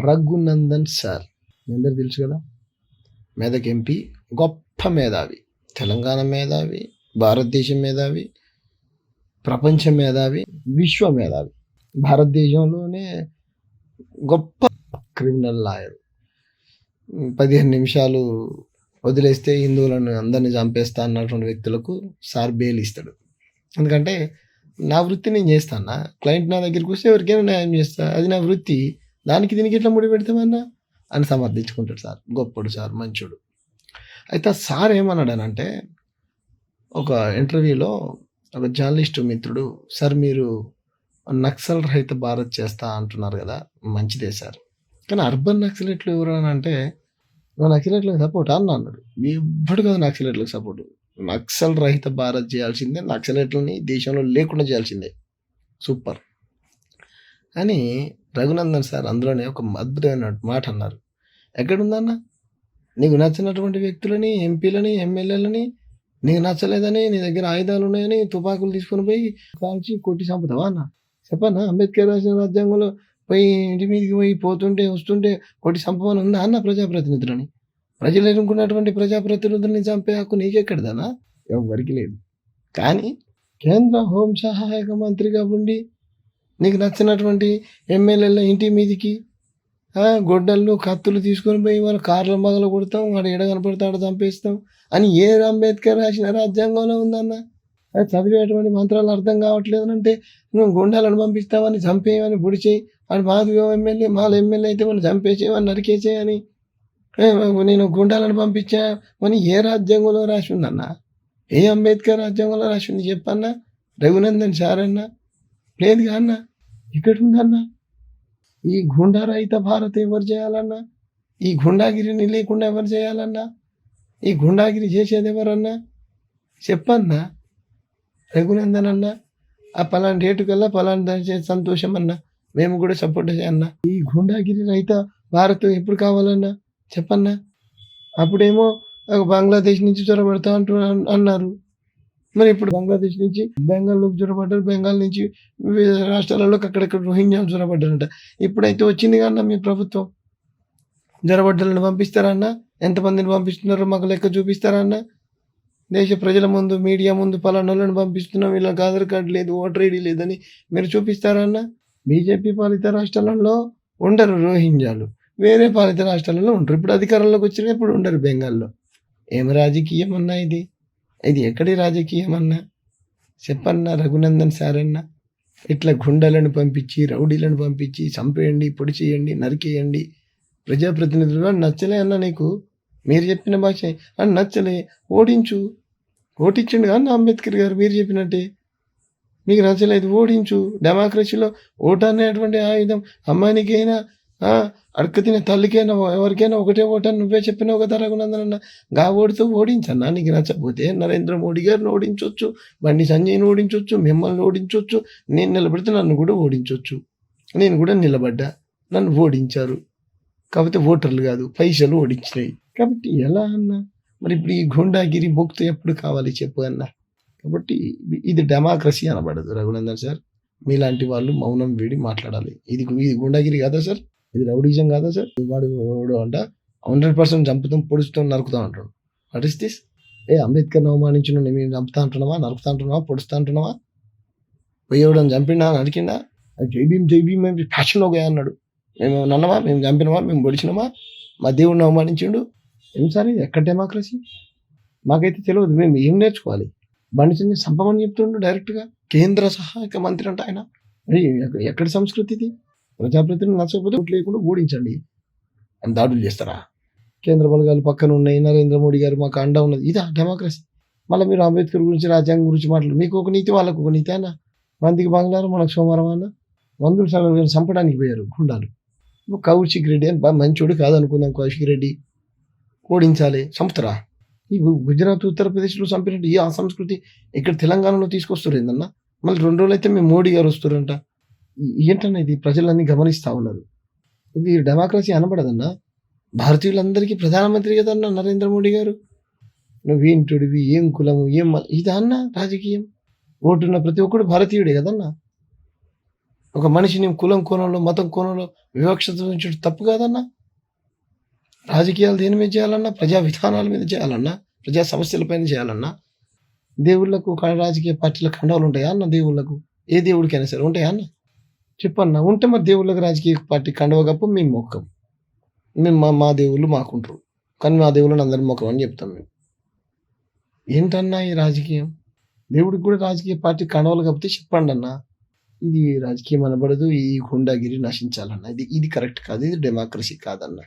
Raghunandan sir మీ అందరికి తెలుసు కదా, మెదక్ ఎంపీ, గొప్ప మేధావి, తెలంగాణ మేధావి, భారతదేశం మేధావి, ప్రపంచ మేధావి, విశ్వ మేధావి, భారతదేశంలోనే గొప్ప క్రిమినల్ లాయర్. 15 నిమిషాలు వదిలేస్తే హిందువులను అందరినీ చంపేస్తా అన్నటువంటి వ్యక్తులకు సార్ బెయిల్ ఇస్తాడు. ఎందుకంటే నా వృత్తి నేను చేస్తాను, క్లయింట్ నా దగ్గరికి వస్తే ఎవరికైనా న్యాయం చేస్తా, అది నా వృత్తి, దానికి దీనికి ఎట్లా ముడి పెడతామన్నా అని సమర్థించుకుంటాడు సార్. గొప్పడు సార్, మంచోడు. అయితే సార్ ఏమన్నాడనంటే, ఒక ఇంటర్వ్యూలో ఒక జర్నలిస్టు మిత్రుడు, సార్ మీరు నక్సల్ రహిత భారత్ చేస్తా అంటున్నారు కదా, మంచిదే సార్, కానీ అర్బన్ నక్సలెట్లు ఎవరు అని అంటే, నక్సలెట్లకు సపోర్ట్ అన్న అన్నాడు. ఎవ్వడు కదా నక్సలెట్లకు సపోర్టు, నక్సల్ రహిత భారత్ చేయాల్సిందే, నక్సలెట్లని దేశంలో లేకుండా చేయాల్సిందే. సూపర్ అని రఘునందన్ సార్ అందులోనే ఒక అద్భుతమైన మాట అన్నారు. ఎక్కడుందన్న, నీకు నచ్చినటువంటి వ్యక్తులని, ఎంపీలని, ఎమ్మెల్యేలని, నీకు నచ్చలేదని, నీ దగ్గర ఆయుధాలు ఉన్నాయని తుపాకులు తీసుకొని పోయి కాల్చి కొట్టి చంపుతావా అన్న? చెప్పన్నా, అంబేద్కర్ రాసిన రాజ్యాంగంలో పోయి ఇంటి మీదకి పోయి పోతుంటే వస్తుంటే కొట్టి చంపమని ఉందా అన్న? ప్రజాప్రతినిధులని, ప్రజలు ఎన్నుకున్నటువంటి ప్రజాప్రతినిధులని చంపే హక్కు నీకెక్కడదనా? ఎవరికి లేదు. కానీ కేంద్ర హోం సహాయక మంత్రిగా ఉండి నీకు నచ్చినటువంటి ఎమ్మెల్యేల ఇంటి మీదికి గొడ్డళ్ళు, కత్తులు తీసుకొని పోయి వాళ్ళ కార్ల మగలు కొడతాం, వాడు ఎడ కనపడతాడు చంపేస్తాం అని ఏ అంబేద్కర్ రాసిన రాజ్యాంగంలో ఉందన్న? అది చదివేటువంటి మంత్రాలు అర్థం కావట్లేదు అంటే నువ్వు గుండాలను పంపిస్తామని, చంపేయమని, పొడిచేయి అని, మాది ఎమ్మెల్యే మాల ఎమ్మెల్యే అయితే మనం చంపేసేయమని, నరికేసేయని, నేను గుండాలను పంపించామని ఏ రాజ్యాంగంలో రాసి ఉందన్న? ఏ అంబేద్కర్ రాజ్యాంగంలో రాసి ఉంది చెప్పన్నా? రఘునందన్ సార్ అన్న లేదుగా అన్న, ఇక్కడ ఉందన్న. ఈ గుండా రహిత భారత్ ఎవరు చేయాలన్నా? ఈ గుండాగిరిని లేకుండా ఎవరు చేయాలన్నా? ఈ గుండాగిరి చేసేది ఎవరన్నా చెప్పన్నా? రఘునందన్ అన్న, ఆ పలాంటి డేటుకల్లా పలాంటి దాని సంతోషం అన్న, మేము కూడా సపోర్ట్ చేయన్నా. ఈ గుండాగిరి రహిత భారత్ ఎప్పుడు కావాలన్నా చెప్పన్నా? అప్పుడేమో బంగ్లాదేశ్ నుంచి చొరబడతా అన్నారు, మరి ఇప్పుడు బంగ్లాదేశ్ నుంచి బెంగాల్లోకి చొరబడ్డారు, బెంగాల్ నుంచి వివిధ రాష్ట్రాలలో అక్కడెక్కడ రోహింగ్యాలు చొరబడ్డారంట. ఇప్పుడైతే వచ్చింది కన్నా మీ ప్రభుత్వం, జొరబడ్డలను పంపిస్తారన్నా? ఎంతమందిని పంపిస్తున్నారో మాకు లెక్క చూపిస్తారన్నా? దేశ ప్రజల ముందు, మీడియా ముందు పలానోళ్ళని పంపిస్తున్నాం, వీళ్ళకి ఆధార్ కార్డు లేదు, ఓటర్ ఐడి లేదని మీరు చూపిస్తారన్నా? బీజేపీ పాలిత రాష్ట్రాలలో ఉండరు రోహింగ్యాలు, వేరే పాలిత రాష్ట్రాలలో ఉండరు. ఇప్పుడు అధికారంలోకి వచ్చినప్పుడు ఉండరు బెంగాల్లో. ఏం రాజకీయం అన్నా ఇది? ఇది ఎక్కడి రాజకీయం అన్నా చెప్పన్నా? రఘునందన్ సార్ అన్న ఇట్లా గుండాలను పంపించి, రౌడీలను పంపించి చంపేయండి, పొడి చేయండి, నరికేయండి, ప్రజాప్రతినిధులు అని నచ్చలే అన్న నీకు? మీరు చెప్పిన భాష అని నచ్చలే, ఓటించండి అన్న అంబేద్కర్ గారు. మీరు చెప్పినట్టే మీకు నచ్చలేదు, ఓడించు. డెమోక్రసీలో ఓటు అనేటువంటి ఆయుధం, అమ్మాయినికైనా అడకతిన తల్లికైనా ఎవరికైనా ఒకటే ఓటు అని నువ్వే చెప్పినావు కదా రఘునందన్ అన్న. గా ఓటుతో ఓడించన్నా. నీకు నచ్చకపోతే నరేంద్ర మోడీ గారిని ఓడించవచ్చు, బండి సంజయ్ని ఓడించవచ్చు, మిమ్మల్ని ఓడించవచ్చు, నేను నిలబడితే నన్ను కూడా ఓడించవచ్చు. నేను కూడా నిలబడ్డా, నన్ను ఓడించారు. కాకపోతే ఓటర్లు కాదు, పైసలు ఓడించినాయి. కాబట్టి ఎలా అన్నా? మరి ఇప్పుడు ఈ గుండాగిరి భక్తు ఎప్పుడు కావాలి చెప్పు అన్న? కాబట్టి ఇది డెమోక్రసీ అనబడదు రఘునందన్ సార్. మీలాంటి వాళ్ళు మౌనం వీడి మాట్లాడాలి. ఇది గుండాగిరి కాదా సార్? ఇది రౌడిజం కాదా సార్? వాడు అంట 100% చంపుతాం, పొడుస్తాం, నరుకుతాం అంటాడు. What is this? అంబేద్కర్ని అవమానించిన మేము చంపుతా అంటున్నావా, నరుకుతా అంటున్నావా, పొడుస్తా అంటున్నావా? పోయేవడం చంపిండా, నరికిండా? అది జై భీమ్ మేము ఫ్యాషన్లో పోయా అన్నాడు. మేము నన్నవా, మేము చంపినవా, మేము పొడిచినవా, మా దేవుడిని అవమానించిండు. ఏం సార్ ఇది? ఎక్కడ డెమోక్రసీ? మాకైతే తెలియదు, మేము ఏం నేర్చుకోవాలి? బండి సంజయ్ చంపమని చెప్తుండు డైరెక్ట్గా, కేంద్ర సహాయక మంత్రి అంటే ఆయన. ఎక్కడి సంస్కృతి ఇది? ప్రజాప్రతినిధులు నచ్చకపోతే ఓట్లు లేకుండా ఓడించండి అని దాడులు చేస్తారా? కేంద్ర బలగాలు పక్కన ఉన్నాయి, నరేంద్ర మోడీ గారు మాకు అండ ఉన్నది, ఇదా డెమోక్రసీ? మళ్ళీ మీరు అంబేద్కర్ గురించి, రాజ్యాంగం గురించి మాట్లాడు. మీకు ఒక నీతి, వాళ్ళకు ఒక నీతి అన్న. మందికి బంగ్లారు, మనకు సోమవారం అన్న. మందులు సగం చంపడానికి పోయారు గుండాలు. కౌశిక్ రెడ్డి అని మంచోడు కాదనుకుందాం, కౌశిక్ రెడ్డి ఓడించాలి, చంపుతారా? ఈ గుజరాత్, ఉత్తరప్రదేశ్లో చంపినట్టు ఈ ఆ సంస్కృతి ఇక్కడ తెలంగాణలో తీసుకొస్తారు ఏందన్నా? మళ్ళీ 2 రోజులు అయితే మేము మోడీ గారు వస్తారంట. ఏంటన్నా ఇది? ప్రజలన్నీ గమనిస్తూ ఉన్నారు. ఇది డెమోక్రసీ అనబడదన్నా. భారతీయులందరికీ ప్రధానమంత్రి కదన్నా నరేంద్ర మోడీ గారు. నువ్వేంటుడివి, ఏం కులము, ఏం ఇదా అన్న రాజకీయం? ఓటున్న ప్రతి ఒక్కడు భారతీయుడే కదన్నా. ఒక మనిషిని కులం కోణంలో, మతం కోణంలో వివక్షత ఉంచడం తప్పు కాదన్నా. రాజకీయాలు దేని మీద చేయాలన్నా, ప్రజా విధానాల మీద చేయాలన్నా, ప్రజా సమస్యలపైన చేయాలన్నా. దేవుళ్ళకు రాజకీయ పార్టీల కండవలు ఉంటాయా అన్న? దేవుళ్ళకు ఏ దేవుడికైనా సరే ఉంటాయా అన్న? చెప్పన్నా. ఉంటే మరి దేవుళ్ళకి రాజకీయ పార్టీ కండవ కప్పు మేము మొక్కం. మేము మా దేవుళ్ళు మాకుంటారు, కానీ మా దేవుళ్ళని అందరిని మొక్కం అని చెప్తాం మేము. ఏంటన్నా ఈ రాజకీయం? దేవుడికి కూడా రాజకీయ పార్టీ కండవలు కప్పితే చెప్పండి అన్న. ఇది రాజకీయం అనబడదు, ఈ గుండాగిరి నశించాలన్న. ఇది కరెక్ట్ కాదు, ఇది డెమోక్రసీ కాదన్న.